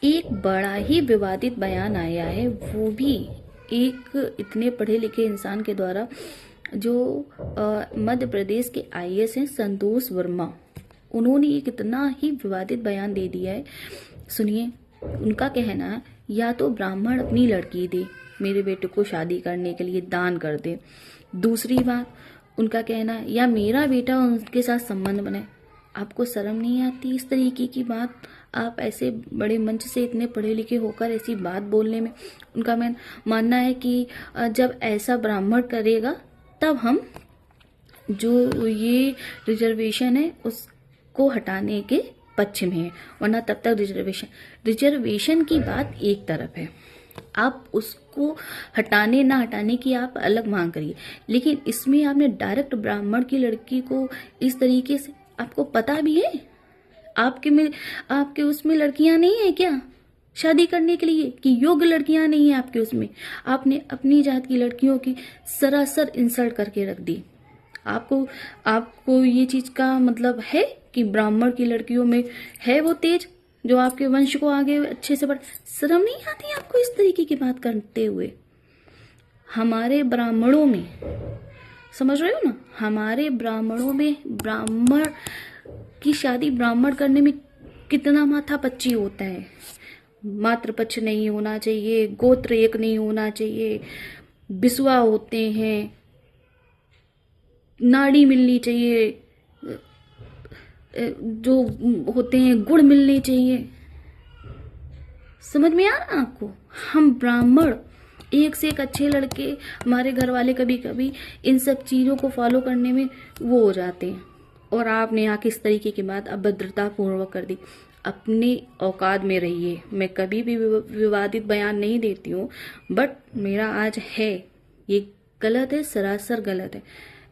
एक बड़ा ही विवादित बयान आया है, वो भी एक इतने पढ़े लिखे इंसान के द्वारा, जो मध्य प्रदेश के आईएएस हैं संतोष वर्मा। उन्होंने एक इतना ही विवादित बयान दे दिया है। सुनिए, उनका कहना है या तो ब्राह्मण अपनी लड़की दे, मेरे बेटे को शादी करने के लिए दान कर दे। दूसरी बात, उनका कहना है या मेरा बेटा उनके साथ संबंध बनाए। आपको शर्म नहीं आती इस तरीके की बात? आप ऐसे बड़े मंच से इतने पढ़े लिखे होकर ऐसी बात बोलने में? उनका मानना है कि जब ऐसा ब्राह्मण करेगा तब हम जो ये रिजर्वेशन है उसको हटाने के पक्ष में है, वरना तब तक रिजर्वेशन की बात एक तरफ है, आप उसको हटाने ना हटाने की आप अलग मांग करिए, लेकिन इसमें आपने डायरेक्ट ब्राह्मण की लड़की को इस तरीके से, आपको पता भी है आपके उसमें लड़कियां नहीं है क्या शादी करने के लिए, कि योग्य लड़कियां नहीं है आपके उसमें? आपने अपनी जात की लड़कियों की सरासर इंसल्ट करके रख दी। आपको ये चीज का मतलब है कि ब्राह्मण की लड़कियों में है वो तेज जो आपके वंश को आगे अच्छे से बढ़? शर्म नहीं आती आपको इस तरीके की बात करते हुए? हमारे ब्राह्मणों में, समझ रहे हो ना, हमारे ब्राह्मणों में ब्राह्मण की शादी ब्राह्मण करने में कितना माथा पच्ची होता है। मातृ पक्ष नहीं होना चाहिए, गोत्र एक नहीं होना चाहिए, बिसवा होते हैं, नाड़ी मिलनी चाहिए, जो होते हैं गुण मिलने चाहिए। समझ में आ रहा आपको? हम ब्राह्मण एक से एक अच्छे लड़के, हमारे घर वाले कभी कभी इन सब चीजों को फॉलो करने में वो हो जाते हैं, और आपने यहाँ किस तरीके की बात अभद्रता पूर्वक कर दी। अपने औकात में रहिए। मैं कभी भी विवादित बयान नहीं देती हूँ, बट मेरा आज है, ये गलत है, सरासर गलत है।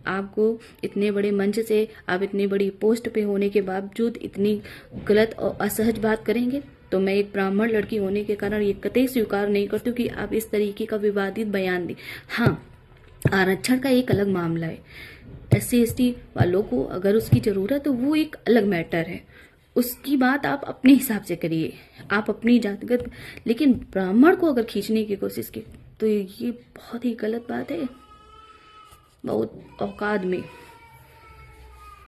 आपको इतने बड़े मंच से, आप इतनी बड़ी पोस्ट पे होने के बावजूद इतनी गलत और असहज बात करेंगे, तो मैं एक ब्राह्मण लड़की होने के कारण ये कतई स्वीकार नहीं करती हूँ कि आप इस तरीके का विवादित बयान दें। हाँ, आरक्षण का एक अलग मामला है, SC/ST वालों को अगर उसकी जरूरत है तो वो एक अलग मैटर है, उसकी बात आप अपने हिसाब से करिए, आप अपनी जातिगत। लेकिन ब्राह्मण को अगर खींचने की कोशिश की तो ये बहुत ही गलत बात है, बहुत औकात में।